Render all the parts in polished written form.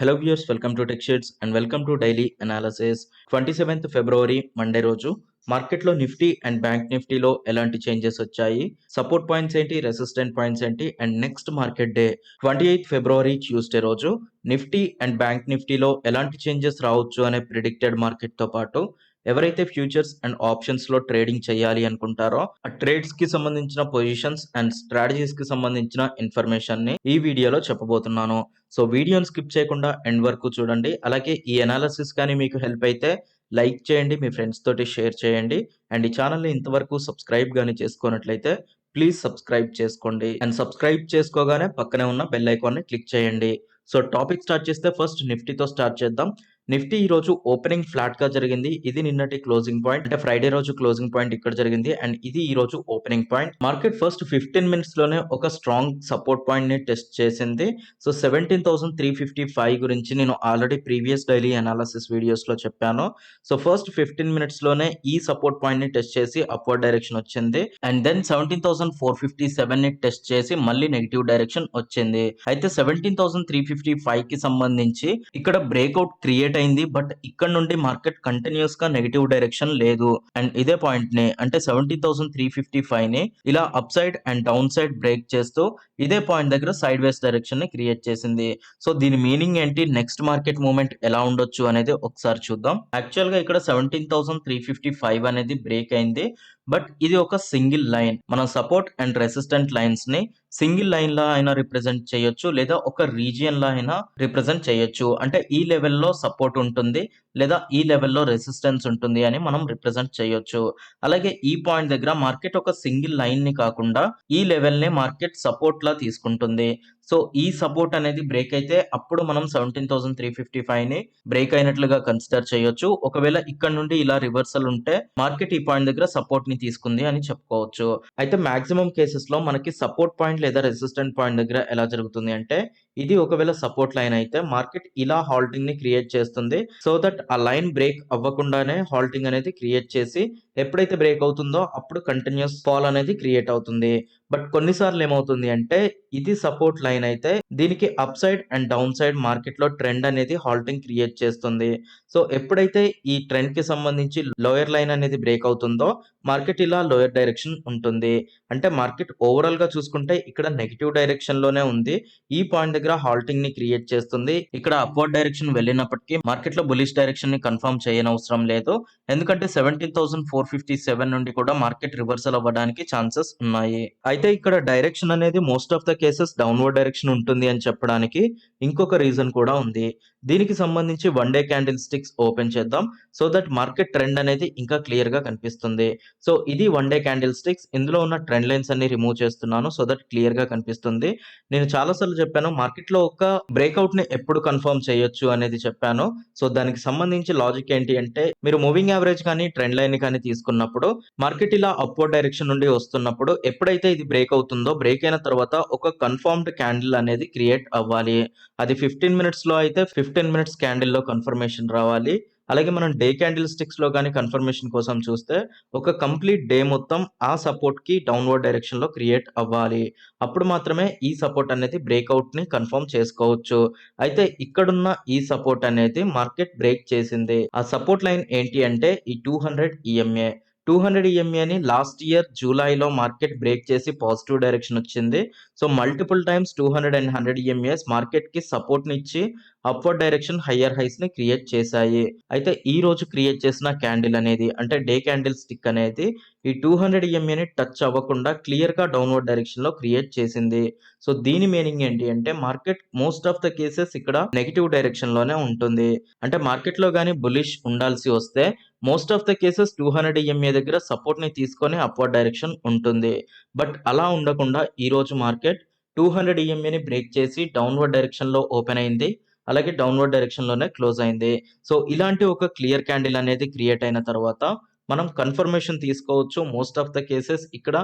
Hello viewers, welcome to tech shades and welcome to daily analysis. 27th February Monday రోజు మార్కెట్లో Nifty and bank నిఫ్టీలో ఎలాంటి changes వచ్చాయి, support points ఏంటి, resistant points ఏంటి, and next market day 28th February Tuesday రోజు Nifty and bank నిఫ్టీలో ఎలాంటి చేంజెస్ రావచ్చు అనే ప్రిడిక్టెడ్ మార్కెట్తో పాటు ఎవరైతే ఫ్యూచర్స్ అండ్ ఆప్షన్స్లో ట్రేడింగ్ చేయాలి అనుకుంటారో ఆ ట్రేడ్స్కి సంబంధించిన పొజిషన్స్ అండ్ స్ట్రాటజీస్కి సంబంధించిన ఇన్ఫర్మేషన్ని ఈ వీడియోలో చెప్పబోతున్నాను. సో వీడియోని స్కిప్ చేయకుండా ఎండ్ వరకు చూడండి. అలాగే ఈ అనాలిసిస్ కానీ మీకు హెల్ప్ అయితే లైక్ చేయండి, మీ ఫ్రెండ్స్ తోటి షేర్ చేయండి. అండ్ ఈ ఛానల్ని ఇంతవరకు సబ్స్క్రైబ్ కానీ చేసుకున్నట్లయితే ప్లీజ్ సబ్స్క్రైబ్ చేసుకోండి. అండ్ సబ్స్క్రైబ్ చేసుకోగానే పక్కనే ఉన్న బెల్ ఐకాన్ని క్లిక్ చేయండి. సో టాపిక్ స్టార్ట్ చేస్తే ఫస్ట్ నిఫ్టీతో స్టార్ట్ చేద్దాం. నిఫ్టీ ఈ రోజు ఓపెనింగ్ ఫ్లాట్ గా జరిగింది. ఇది నిన్నటి క్లోజింగ్ పాయింట్, అంటే ఫ్రైడే రోజు క్లోజింగ్ పాయింట్ ఇక్కడ జరిగింది అండ్ ఇది ఈ రోజు opening point. Market first 15 minutes లోనే ఒక స్ట్రాంగ్ సపోర్ట్ పాయింట్ ని టెస్ట్ చేసింది. సో 17,355 గురించి నేను already previous daily analysis videos లో చెప్పాను. సో ఫస్ట్ 15 మినిట్స్ లోనే ఈ సపోర్ట్ పాయింట్ ని టెస్ట్ చేసి అప్వర్డ్ డైరెక్షన్ వచ్చింది అండ్ దెన్ 17,457 ని టెస్ట్ చేసి మళ్ళీ నెగిటివ్ డైరెక్షన్ వచ్చింది. అయితే 17,355 కి సంబంధించి ఇక్కడ బ్రేక్అవుట్ క్రియేట్ అయింది, బట్ ఇక్కడ నుండి మార్కెట్ కంటిన్యూస్ గా నెగిటివ్ డైరెక్షన్ లేదు. అండ్ ఇదే పాయింట్ ని, అంటే 17,355 ని ఇలా up side and down side break చేస్తూ ఇదే పాయింట్ దగ్గర సైడ్ వేస్ డైరెక్షన్ ని క్రియేట్ చేసింది. సో దీని మీనింగ్ ఏంటి, నెక్స్ట్ మార్కెట్ మూవ్మెంట్ ఎలా ఉండొచ్చు అనేది ఒకసారి చూద్దాం. యాక్చువల్ గా ఇక్కడ 17,355 అనేది బ్రేక్ అయింది, బట్ ఇది ఒక సింగిల్ లైన్. మనం సపోర్ట్ అండ్ రెసిస్టెంట్ లైన్స్ ని సింగిల్ లైన్ లా అయినా రిప్రజెంట్ చేయొచ్చు, లేదా ఒక రీజియన్ లా అయినా రిప్రజెంట్ చేయొచ్చు. అంటే ఈ లెవెల్లో సపోర్ట్ ఉంటుంది లేదా ఈ లెవెల్లో రెసిస్టెన్స్ ఉంటుంది అని మనం రిప్రజెంట్ చేయొచ్చు. అలాగే ఈ పాయింట్ దగ్గర మార్కెట్ ఒక సింగిల్ లైన్ ని కాకుండా ఈ లెవెల్ ని మార్కెట్ సపోర్ట్ లా తీసుకుంటుంది. సో ఈ సపోర్ట్ అనేది బ్రేక్ అయితే అప్పుడు మనం 17,355 ని బ్రేక్ అయినట్లుగా కన్సిడర్ చేయొచ్చు. ఒకవేళ ఇక్కడ నుండి ఇలా రివర్సల్ ఉంటే మార్కెట్ ఈ పాయింట్ దగ్గర సపోర్ట్ ని తీసుకుంది అని చెప్పుకోవచ్చు. అయితే మాక్సిమం కేసెస్ లో మనకి సపోర్ట్ పాయింట్ లేదా రెసిస్టెంట్ పాయింట్ దగ్గర ఎలా జరుగుతుంది అంటే, ఇది ఒకవేళ సపోర్ట్ లైన్ అయితే మార్కెట్ ఇలా హాల్టింగ్ ని క్రియేట్ చేస్తుంది. సో దట్ ఆ లైన్ బ్రేక్ అవ్వకుండానే హాల్టింగ్ అనేది క్రియేట్ చేసి ఎప్పుడైతే బ్రేక్ అవుతుందో అప్పుడు కంటిన్యూస్ ఫాల్ అనేది క్రియేట్ అవుతుంది. బట్ కొన్నిసార్లు ఏమవుతుంది అంటే, ఇది సపోర్ట్ లైన్ అయితే దీనికి up side and down side market లో ట్రెండ్ అనేది హాల్టింగ్ క్రియేట్ చేస్తుంది. సో ఎప్పుడైతే ఈ ట్రెండ్ కి సంబంధించి లోయర్ లైన్ అనేది బ్రేక్ అవుతుందో మార్కెట్ ఇలా లోయర్ డైరెక్షన్ ఉంటుంది. అంటే మార్కెట్ ఓవరాల్ గా చూసుకుంటే ఇక్కడ నెగిటివ్ డైరెక్షన్ లోనే ఉంది. ఈ పాయింట్ దగ్గర హాల్టింగ్ ని క్రియేట్ చేస్తుంది. ఇక్కడ అప్వర్డ్ డైరెక్షన్ వెళ్ళినప్పటికీ మార్కెట్ లో బులిష్ డైరెక్షన్ ని కన్ఫర్మ్ చేయనవసరం లేదు. ఎందుకంటే 17,457 నుండి కూడా మార్కెట్ రివర్సల్ అవ్వడానికి ఛాన్సెస్ ఉన్నాయి. అయితే ఇక్కడ డైరెక్షన్ అనేది most of the cases downward direction ఉంటుంది అని చెప్పడానికి ఇంకొక రీజన్ కూడా ఉంది. దీనికి సంబంధించి one day candle sticks open చేద్దాం, సో దట్ మార్కెట్ ట్రెండ్ అనేది ఇంకా క్లియర్ గా కనిపిస్తుంది. సో ఇది వన్ డే క్యాండిల్ స్టిక్స్. ఇందులో ఉన్న ట్రెండ్ లైన్స్ అన్ని రిమూవ్ చేస్తున్నాను సో దట్ క్లియర్ గా కనిపిస్తుంది. నేను చాలా సార్లు చెప్పాను మార్కెట్ లో ఒక బ్రేక్అవుట్ ని ఎప్పుడు కన్ఫర్మ్ చేయొచ్చు అనేది చెప్పాను. సో దానికి సంబంధించి లాజిక్ ఏంటి అంటే, మీరు మూవింగ్ యావరేజ్ కానీ ట్రెండ్ లైన్ కానీ తీసుకున్నప్పుడు మార్కెట్ ఇలా అప్వర్డ్ డైరెక్షన్ నుండి వస్తున్నప్పుడు ఎప్పుడైతే ఇది బ్రేక్ అవుతుందో, బ్రేక్ అయిన తర్వాత ఒక కన్ఫర్మ్డ్ క్యాండిల్ అనేది క్రియేట్ అవ్వాలి. అది 15 మినిట్స్ లో అయితే 15 మినిట్స్ క్యాండిల్ లో కన్ఫర్మేషన్ రావాలి. అలాగే మనం డే క్యాండిల్ స్టిక్స్ లో కానీ కన్ఫర్మేషన్ కోసం చూస్తే ఒక కంప్లీట్ డే మొత్తం ఆ సపోర్ట్ కి డౌన్వర్డ్ డైరెక్షన్ లో క్రియేట్ అవ్వాలి. అప్పుడు మాత్రమే ఈ సపోర్ట్ అనేది బ్రేక్అవుట్ ని కన్ఫర్మ్ చేసుకోవచ్చు. అయితే ఇక్కడున్న ఈ సపోర్ట్ అనేది మార్కెట్ బ్రేక్ చేసింది. ఆ సపోర్ట్ లైన్ ఏంటి అంటే ఈ 200 ఈఎంఏ. 200 ఈఎంఏని లాస్ట్ ఇయర్ జూలైలో మార్కెట్ బ్రేక్ చేసి పాజిటివ్ డైరెక్షన్ వచ్చింది. So multiple times 200 and 100 EMAs market కి సపోర్ట్ నిచ్చి అప్వర్డ్ డైరెక్షన్ హయ్యర్ హైస్ ని క్రియేట్ చేశాయి. అయితే ఈ రోజు క్రియేట్ చేసిన క్యాండిల్ అనేది, అంటే డే క్యాండిల్ స్టిక్ అనేది ఈ 200 ఈఎంఏని టచ్ అవ్వకుండా క్లియర్ గా డౌన్వర్డ్ డైరెక్షన్ లో క్రియేట్ చేసింది. సో దీని మీనింగ్ ఏంటి అంటే, market most of the cases ఇక్కడ నెగిటివ్ డైరెక్షన్ లోనే ఉంటుంది. అంటే మార్కెట్ లో గానీ బులిష్ ఉండాల్సి వస్తే most of the cases 200 EMA దగ్గర సపోర్ట్ ని తీసుకొని అప్వర్డ్ డైరెక్షన్ ఉంటుంది. బట్ అలా ఉండకుండా ఈ రోజు మార్కెట్ 200 ఈఎంఏని బ్రేక్ చేసి డౌన్వర్డ్ డైరెక్షన్ లో ఓపెన్ అయింది. అలాగే డౌన్వర్డ్ డైరెక్షన్ లోనే క్లోజ్ అయింది. సో ఇలాంటి ఒక క్లియర్ క్యాండిల్ అనేది క్రియేట్ అయిన తర్వాత మనం కన్ఫర్మేషన్ తీసుకోవచ్చు. మోస్ట్ ఆఫ్ ద కేసెస్ ఇక్కడ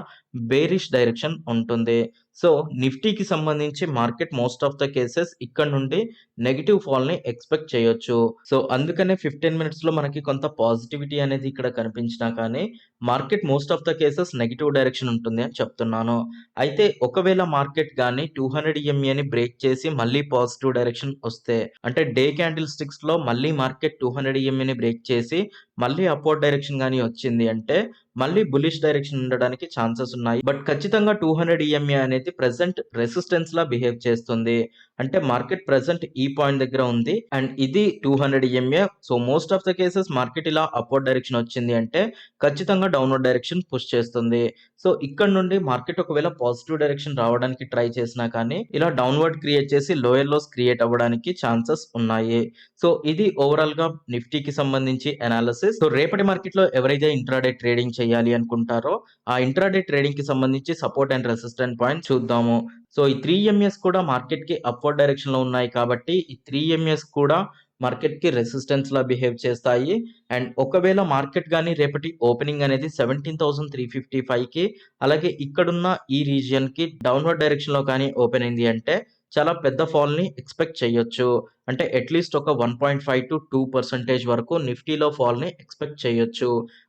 బేరిష్ డైరెక్షన్ ఉంటుంది. సో నిఫ్టీకి సంబంధించి market most of the cases ఇక్కడ నుండి నెగెటివ్ ఫాల్ ని ఎక్స్పెక్ట్ చేయొచ్చు. సో అందుకనే 15 మినిట్స్ లో మనకి కొంత పాజిటివిటీ అనేది ఇక్కడ కనిపించినా కానీ market most of the cases negative direction ఉంటుంది అని చెప్తున్నాను. అయితే ఒకవేళ మార్కెట్ గాని 200 EMAని బ్రేక్ చేసి మళ్ళీ పాజిటివ్ డైరెక్షన్ వస్తే, అంటే డే క్యాండిల్ స్టిక్స్ లో మళ్ళీ మార్కెట్ 200 EMAని బ్రేక్ చేసి మళ్ళీ అప్వర్డ్ డైరెక్షన్ గాని వచ్చింది అంటే మళ్ళీ బులిష్ డైరెక్షన్ ఉండడానికి ఛాన్సెస్ ఉన్నాయి. బట్ ఖచ్చితంగా 200 EMA అనేది ప్రెజెంట్ రెసిస్టెన్స్ లా బిహేవ్ చేస్తుంది. అంటే మార్కెట్ ప్రెజెంట్ ఈ పాయింట్ దగ్గర ఉంది అండ్ ఇది 200 EMA. So most of the cases market ఇలా అప్వర్డ్ డైరెక్షన్ వచ్చింది అంటే ఖచ్చితంగా డౌన్వర్డ్ డైరెక్షన్ పుష్ చేస్తుంది. సో ఇక్కడ నుండి మార్కెట్ ఒకవేళ పాజిటివ్ డైరెక్షన్ రావడానికి ట్రై చేసినా కానీ ఇలా డౌన్వర్డ్ క్రియేట్ చేసి లోయర్ లోస్ క్రియేట్ అవ్వడానికి ఛాన్సెస్ ఉన్నాయి. సో ఇది ఓవరాల్ గా నిఫ్టీకి సంబంధించి అనాలిసిస్. సో రేపటి మార్కెట్ లో ఎవరైతే ఇంట్రాడే ట్రేడింగ్ చేయాలి అనుకుంటారో ఆ ఇంట్రాడే ట్రేడింగ్ కి సంబంధించి సపోర్ట్ అండ్ రెసిస్టెంట్ పాయింట్ చూద్దాము. సో ఈ 3 ఎంఎస్ కూడా మార్కెట్ కి అప్వర్డ్ డైరెక్షన్ లో ఉన్నాయి కాబట్టి ఈ 3 ఎంఎస్ కూడా మార్కెట్ కి రెసిస్టెన్స్ లా బిహేవ్ చేస్తాయి. అండ్ ఒకవేళ మార్కెట్ గానీ రేపటి ఓపెనింగ్ అనేది 17,355 కి అలాగే ఇక్కడున్న ఈ రీజియన్ కి డౌన్వర్డ్ డైరెక్షన్ లో కానీ ఓపెన్ అయింది అంటే చాలా పెద్ద ఫాల్ ని ఎక్స్పెక్ట్ చేయొచ్చు. అంటే అట్లీస్ట్ ఒక 1.5 to 2% వరకు నిఫ్టీలో ఫాల్ ని ఎక్స్పెక్ట్ చేయొచ్చు.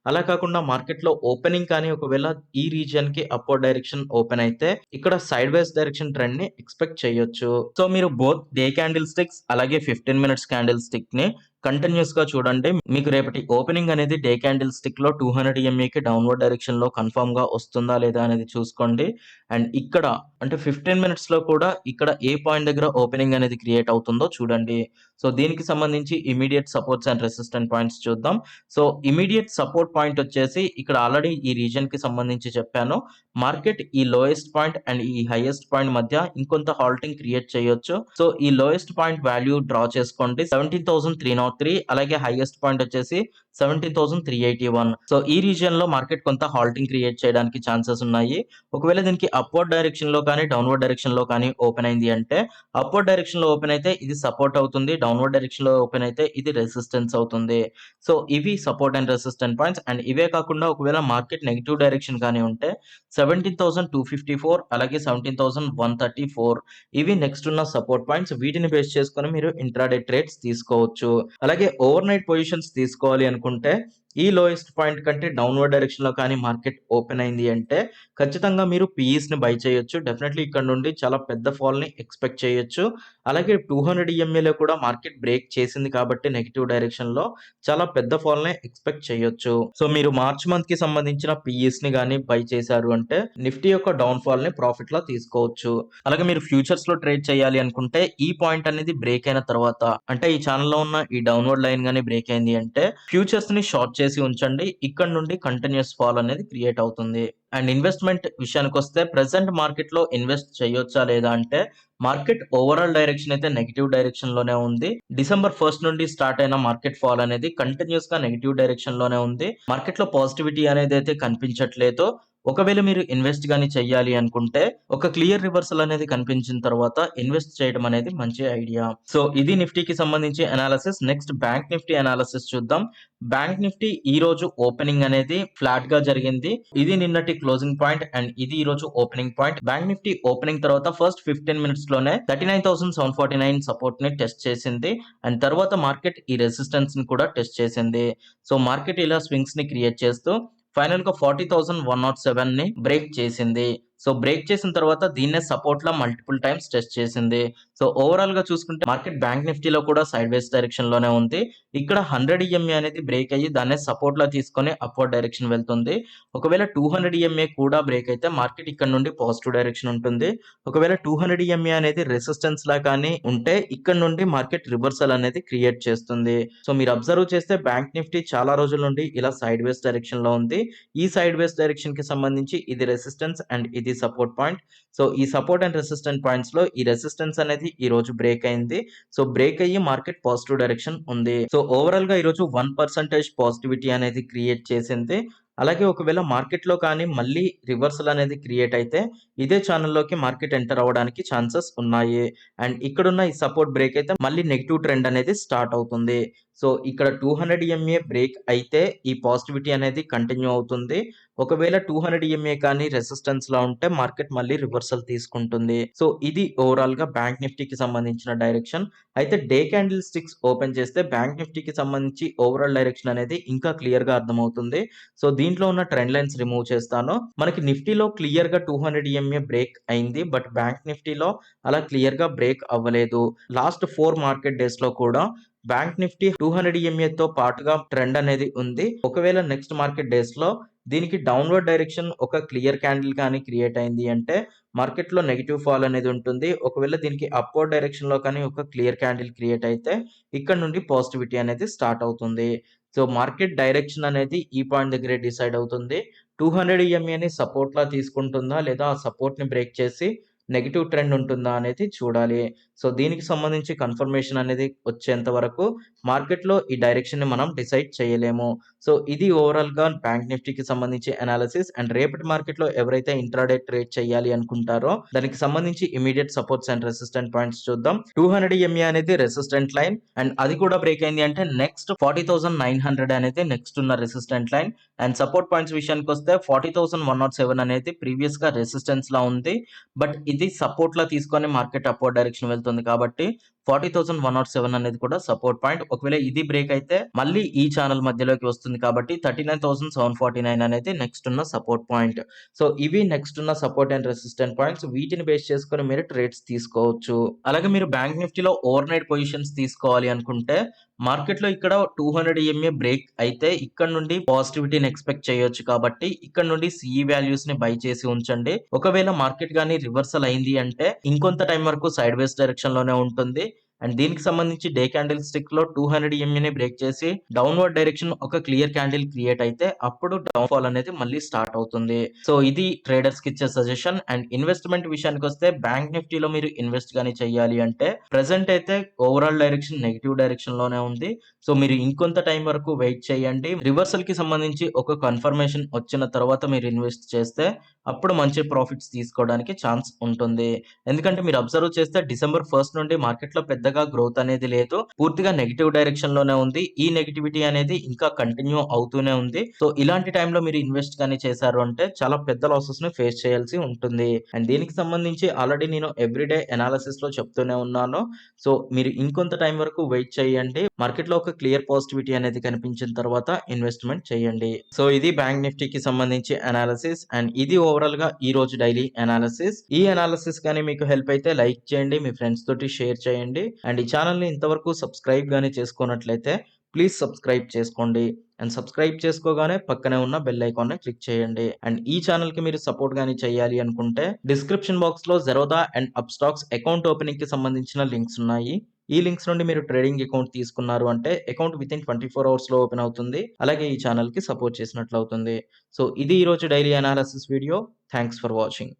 అలా కాకుండా మార్కెట్ లో ఓపెనింగ్ కానీ ఒకవేళ ఈ రీజియన్ కి అప్వర్డ్ డైరెక్షన్ ఓపెన్ అయితే ఇక్కడ సైడ్ వేస్ డైరెక్షన్ ట్రెండ్ ని ఎక్స్పెక్ట్ చేయొచ్చు. సో మీరు బోత్ డే క్యాండిల్ స్టిక్స్ అలాగే 15 మినిట్స్ క్యాండిల్ స్టిక్ ని కంటిన్యూస్ గా చూడండి. మీకు రేపటి ఓపెనింగ్ అనేది డే క్యాండిల్ స్టిక్ లో 200 EMA కి డౌన్వర్డ్ డైరెక్షన్ లో కన్ఫర్మ్ గా వస్తుందా లేదా అనేది చూసుకోండి. అండ్ ఇక్కడ అంటే 15 మినిట్స్ లో కూడా ఇక్కడ ఏ పాయింట్ దగ్గర ఓపెనింగ్ అనేది క్రియేట్ అవుతుందో చూడండి. సో దీనికి సంబంధించి immediate supports and resistant points చూద్దాం. సో ఇమీడియట్ సపోర్ట్ పాయింట్ వచ్చేసి ఇక్కడ ఆల్రెడీ ఈ రీజన్ కి సంబంధించి చెప్పాను. మార్కెట్ ఈ లోయెస్ట్ పాయింట్ అండ్ ఈ హైయెస్ట్ పాయింట్ మధ్య ఇంకొంత హాల్టింగ్ క్రియేట్ చేయొచ్చు. సో ఈ లోయెస్ట్ పాయింట్ వాల్యూ డ్రా చేసుకోండి 17,303 అలాగే హైయెస్ట్ పాయింట్ వచ్చేసి 17,381. సో ఈ రీజియన్ లో మార్కెట్ కొంత హాల్టింగ్ క్రియేట్ చేయడానికి ఛాన్సెస్ ఉన్నాయి. ఒకవేళ దీనికి అప్వర్డ్ డైరెక్షన్ లో కానీ డౌన్వర్డ్ డైరెక్షన్ లో కానీ ఓపెన్ అయింది అంటే అప్వర్డ్ డైరెక్షన్ లో ఓపెన్ అయితే ఇది సపోర్ట్ అవుతుంది, డౌన్వర్డ్ డైరెక్షన్ లో ఓపెన్ అయితే ఇది రెసిస్టెన్స్ అవుతుంది. సో ఇవి support and resistant points. And ఇవే కాకుండా ఒకవేళ మార్కెట్ నెగిటివ్ డైరెక్షన్ కానీ ఉంటే 17,254 అలాగే 17,134 ఇవి నెక్స్ట్ ఉన్న సపోర్ట్ పాయింట్స్. వీటిని బేస్ చేసుకొని మీరు ఇంట్రాడే ట్రేడ్స్ తీసుకోవచ్చు. అలాగే ఓవర్ నైట్ పొజిషన్స్ తీసుకోవాలి అనుకుంటే ఈ లోయెస్ట్ పాయింట్ కంటే డౌన్వర్డ్ డైరెక్షన్ లో కానీ మార్కెట్ ఓపెన్ అయింది అంటే ఖచ్చితంగా మీరు పిఈస్ ని బై చేయొచ్చు. డెఫినెట్లీ ఇక్కడ నుండి చాలా పెద్ద ఫాల్ ని ఎక్స్పెక్ట్ చేయొచ్చు. అలాగే 200 EMA లో కూడా మార్కెట్ బ్రేక్ చేసింది కాబట్టి నెగిటివ్ డైరెక్షన్ లో చాలా పెద్ద ఫాల్ ని ఎక్స్పెక్ట్ చేయొచ్చు. సో మీరు మార్చ్ మంత్ కి సంబంధించిన పిఈస్ ని గానీ బై చేశారు అంటే నిఫ్టీ యొక్క డౌన్ ఫాల్ ని ప్రాఫిట్ లా తీసుకోవచ్చు. అలాగే మీరు ఫ్యూచర్స్ లో ట్రేడ్ చేయాలి అనుకుంటే ఈ పాయింట్ అనేది బ్రేక్ అయిన తర్వాత అంటే ఈ ఛానల్ లో ఉన్న ఈ డౌన్వర్డ్ లైన్ గానీ బ్రేక్ అయింది అంటే ఫ్యూచర్స్ ని షార్ట్ చేసి ఉంచండి. ఇక్కడ నుండి కంటిన్యూస్ ఫాల్ అనేది క్రియేట్ అవుతుంది. అండ్ ఇన్వెస్ట్మెంట్ విషయానికి వస్తే ప్రెసెంట్ మార్కెట్ లో ఇన్వెస్ట్ చేయొచ్చా లేదా అంటే మార్కెట్ ఓవరాల్ డైరెక్షన్ అయితే నెగిటివ్ డైరెక్షన్ లోనే ఉంది. డిసెంబర్ 1 నుండి స్టార్ట్ అయిన మార్కెట్ ఫాల్ అనేది కంటిన్యూస్ గా నెగిటివ్ డైరెక్షన్ లోనే ఉంది. మార్కెట్ లో పాజిటివిటీ అనేది అయితే కనిపించట్లేదు. ఒకవేళ మీరు ఇన్వెస్ట్ గాని చెయ్యాలి అనుకుంటే ఒక క్లియర్ రివర్సల్ అనేది కనిపించిన తర్వాత ఇన్వెస్ట్ చేయడం అనేది మంచి ఐడియా. సో ఇది నిఫ్టీకి సంబంధించి analysis. Next bank Nifty analysis చూద్దాం. బ్యాంక్ నిఫ్టీ ఈ రోజు ఓపెనింగ్ అనేది ఫ్లాట్ గా జరిగింది. ఇది నిన్నటి క్లోజింగ్ పాయింట్ అండ్ ఇది ఈ రోజు opening point. Bank Nifty opening తర్వాత ఫస్ట్ 15 మినిట్స్ లోనే 39,749 సపోర్ట్ ని టెస్ట్ చేసింది అండ్ తర్వాత మార్కెట్ ఈ రెసిస్టెన్స్ ని కూడా టెస్ట్ చేసింది. సో మార్కెట్ ఇలా స్వింగ్స్ ని క్రియేట్ చేస్తూ ఫైనల్ గా 40,107 ని బ్రేక్ చేసింది. సో బ్రేక్ చేసిన తర్వాత దీన్నే సపోర్ట్ లా మల్టిపుల్ టైమ్స్ టెస్ట్ చేసింది. సో ఓవరాల్ గా చూసుకుంటే మార్కెట్ బ్యాంక్ నిఫ్టీలో కూడా సైడ్ వేస్ డైరెక్షన్ లోనే ఉంది. ఇక్కడ 100 EMA అనేది బ్రేక్ అయ్యి దాన్నే సపోర్ట్ లా తీసుకొని అప్వర్డ్ డైరెక్షన్ వెళ్తుంది. ఒకవేళ 200 EMA కూడా బ్రేక్ అయితే మార్కెట్ ఇక్కడ నుండి పాజిటివ్ డైరెక్షన్ ఉంటుంది. ఒకవేళ 200 EMA అనేది రెసిస్టెన్స్ లా కానీ ఉంటే ఇక్కడ నుండి మార్కెట్ రివర్సల్ అనేది క్రియేట్ చేస్తుంది. సో మీరు అబ్జర్వ్ చేస్తే బ్యాంక్ నిఫ్టీ చాలా రోజుల నుండి ఇలా సైడ్ వేస్ డైరెక్షన్ లో ఉంది. ఈ సైడ్ వేస్ డైరెక్షన్ కి సంబంధించి ఇది రెసిస్టెన్స్ అండ్ ఇది సపోర్ట్ పాయింట్. సో ఈ సపోర్ట్ అండ్ రెసిస్టెంట్ పాయింట్స్ లో ఈ రెసిస్టెన్స్ అనేది ఈ రోజు బ్రేక్ అయింది. సో బ్రేక్ అయ్యి మార్కెట్ పాజిటివ్ డైరెక్షన్ ఉంది. సో ఓవరాల్ గా ఈ రోజు 1% పాజిటివిటీ అనేది క్రియేట్ చేసింది. అలాగే ఒకవేళ మార్కెట్ లో కానీ మళ్ళీ రివర్సల్ అనేది క్రియేట్ అయితే ఇదే ఛానల్లోకి మార్కెట్ ఎంటర్ అవ్వడానికి ఛాన్సెస్ ఉన్నాయి. అండ్ ఇక్కడున్న ఈ సపోర్ట్ బ్రేక్ అయితే మళ్ళీ నెగిటివ్ ట్రెండ్ అనేది స్టార్ట్ అవుతుంది. సో ఇక్కడ 200 ఎంఏ బ్రేక్ అయితే ఈ పాజిటివిటీ అనేది కంటిన్యూ అవుతుంది. ఒకవేళ 200 ఎంఏ కానీ రెసిస్టెన్స్‌లో ఉంటే మార్కెట్ మళ్ళీ రివర్సల్ తీసుకుంటుంది. సో ఇది ఓవరాల్‌గా బ్యాంక్ నిఫ్టీకి సంబంధించిన డైరెక్షన్. అయితే డే క్యాండిల్ స్టిక్స్ ఓపెన్ చేస్తే బ్యాంక్ నిఫ్టీకి సంబంధించి ఓవరాల్ డైరెక్షన్ అనేది ఇంకా క్లియర్‌గా అర్థమవుతుంది. సో దీంట్లో ఉన్న ట్రెండ్ లైన్స్ రిమూవ్ చేస్తాను. మనకి నిఫ్టీలో క్లియర్‌గా 200 ఎంఏ బ్రేక్ అయింది. బట్ బ్యాంక్ నిఫ్టీలో అలా క్లియర్‌గా బ్రేక్ అవ్వలేదు. లాస్ట్ 4 మార్కెట్ డేస్‌లో కూడా బ్యాంక్ నిఫ్టీ 200 ఎంఏతో పాటుగా ట్రెండ్ అనేది ఉంది. ఒకవేళ నెక్స్ట్ మార్కెట్ డేస్‌లో దీనికి డౌన్‌వర్డ్ డైరెక్షన్ ఒక క్లియర్ క్యాండిల్ కానీ క్రియేట్ అయింది అంటే మార్కెట్‌లో నెగెటివ్ ఫాల్ అనేది ఉంటుంది. ఒకవేళ దీనికి అప్‌వర్డ్ డైరెక్షన్‌లో కానీ ఒక క్లియర్ క్యాండిల్ క్రియేట్ అయితే ఇక్కడ నుండి పాజిటివిటీ అనేది స్టార్ట్ అవుతుంది. సో మార్కెట్ డైరెక్షన్ అనేది ఈ పాయింట్ దగ్గరే డిసైడ్ అవుతుంది. 200 ఎంఏని సపోర్ట్‌లా తీసుకుంటుందా? లేదా ఆ సపోర్ట్‌ని బ్రేక్ చేసి నెగెటివ్ ట్రెండ్ ఉంటుందా అనేది చూడాలి. సో దీనికి సంబంధించి కన్ఫర్మేషన్ అనేది వచ్చేంత వరకు మార్కెట్‌లో ఈ డైరెక్షన్‌ని మనం డిసైడ్ చేయలేము. సో ఇది ఓవరాల్‌గా బ్యాంక్ నిఫ్టీకి సంబంధించి అనాలిసిస్ అండ్ రేపటి మార్కెట్‌లో ఎవరైతే ఇంట్రాడే ట్రేడ్ చేయాలి అనుకుంటారో దానికి సంబంధించి immediate supports and resistant points చూద్దాం. 200 ఎంఏ అనేది రెసిస్టెంట్ లైన్ అండ్ అది కూడా బ్రేక్ అయింది అంటే నెక్స్ట్ 40,900 అనేది నెక్స్ట్ ఉన్న resistant line and support points విషయానికొస్తే 40,107 అనేది ప్రీవియస్‌గా రెసిస్టెన్స్‌లా ఉంది. బట్ ఇది సపోర్ట్‌లా తీసుకొని మార్కెట్ అప్‌వర్డ్ డైరెక్షన్ వెళ్తుంది కాబట్టి 40,107 అనేది కూడా సపోర్ట్ పాయింట్. ఒకవేళ ఇది బ్రేక్ అయితే మళ్ళీ ఈ ఛానల్ మధ్యలోకి వస్తుంది కాబట్టి 39,749 అనేది నెక్స్ట్ ఉన్న సపోర్ట్ పాయింట్. సో ఇవి నెక్స్ట్ ఉన్న సపోర్ట్ అండ్ రెసిస్టెంట్ పాయింట్స్. వీటిని బేస్ చేసుకొని మీరు ట్రేడ్స్ తీసుకోవచ్చు. అలాగే మీరు బ్యాంక్ నిఫ్టీలో ఓవర్ నైట్ పొజిషన్స్ తీసుకోవాలి అనుకుంటే మార్కెట్‌లో ఇక్కడ 200 ఎంఏ బ్రేక్ అయితే ఇక్కడ నుండి పాజిటివిటీని ఎక్స్‌పెక్ట్ చేయొచ్చు కాబట్టి ఇక్కడ నుండి సిఈ వాల్యూస్‌ని బై చేసి ఉంచండి. ఒకవేళ మార్కెట్ గాని రివర్సల్ అయింది అంటే ఇంకొంత టైం వరకు సైడ్ వేస్ డైరెక్షన్‌లోనే ఉంటుంది. అండ్ దీనికి సంబంధించి డే క్యాండిల్ స్టిక్‌లో 200 ఎంఏని బ్రేక్ చేసి డౌన్‌వర్డ్ డైరెక్షన్ ఒక క్లియర్ క్యాండిల్ క్రియేట్ అయితే అప్పుడు డౌన్ ఫాల్ అనేది మళ్ళీ స్టార్ట్ అవుతుంది. సో ఇది ట్రేడర్స్‌కి ఇచ్చే సజెషన్. అండ్ ఇన్వెస్ట్‌మెంట్ విషయానికొస్తే బ్యాంక్ నిఫ్టీలో మీరు ఇన్వెస్ట్ గాని చేయాలి అంటే ప్రెజెంట్ అయితే ఓవరాల్ డైరెక్షన్ నెగెటివ్ డైరెక్షన్‌లోనే ఉంది. సో మీరు ఇంకొంత టైం వరకు వెయిట్ చేయండి. రివర్సల్‌కి సంబంధించి ఒక కన్ఫర్మేషన్ వచ్చిన తర్వాత మీరు ఇన్వెస్ట్ చేస్తే అప్పుడు మంచి ప్రాఫిట్స్ తీసుకోవడానికి ఛాన్స్ ఉంటుంది. ఎందుకంటే మీరు అబ్జర్వ్ చేస్తే డిసెంబర్ 1 నుండి మార్కెట్‌లో పెద్దగా గ్రోత్ అనేది లేదు. పూర్తిగా నెగెటివ్ డైరెక్షన్‌లోనే ఉంది. ఈ నెగటివిటీ అనేది ఇంకా కంటిన్యూ అవుతూనే ఉంది. సో ఇలాంటి టైంలో మీరు ఇన్వెస్ట్ గాని చేశారు అంటే చాలా పెద్ద లాసెస్‌ని ఫేస్ చేయాల్సి ఉంటుంది. అండ్ దీనికి సంబంధించి ఆల్రెడీ నేను ఎవ్రీడే అనాలిసిస్‌లో చెప్తూనే ఉన్నాను. సో మీరు ఇంకొంత టైం వరకు వెయిట్ చేయండి. మార్కెట్‌లో ఒక క్లియర్ పాజిటివిటీ అనేది కనిపించిన తర్వాత ఇన్వెస్ట్‌మెంట్ చేయండి. సో ఇది బ్యాంక్ నిఫ్టీకి సంబంధించి అనాలిసిస్ అండ్ ఇది ఓవరాల్‌గా ఈ రోజు డైలీ అనాలిసిస్. ఈ అనాలిసిస్ గాని మీకు హెల్ప్ అయితే లైక్ చేయండి. మీ ఫ్రెండ్స్ తోటి షేర్ చేయండి. అండ్ ఈ ఛానెల్‌ని ఇంతవరకు సబ్స్క్రైబ్ గాని చేసుకోనట్లయితే ప్లీజ్ సబ్స్క్రైబ్ చేసుకోండి. అండ్ సబ్స్క్రైబ్ చేసుకోగానే పక్కనే ఉన్న బెల్ ఐకాన్‌ని క్లిక్ చేయండి. అండ్ ఈ ఛానెల్‌కి మీరు సపోర్ట్ గాని చేయాలి అనుకుంటే డిస్క్రిప్షన్ బాక్స్‌లో జెరోదా అండ్ అప్‌స్టాక్స్ అకౌంట్ ఓపెనింగ్‌కి సంబంధించిన లింక్స్ ఉన్నాయి. ఈ లింక్స్ నుండి మీరు ట్రేడింగ్ అకౌంట్ తీసుకున్నారు అంటే అకౌంట్ వితిన్ 24 అవర్స్‌లో ఓపెన్ అవుతుంది. అలాగే ఈ ఛానెల్‌కి సపోర్ట్ చేసినట్లు అవుతుంది. సో ఇది ఈరోజు daily analysis video. Thanks for watching.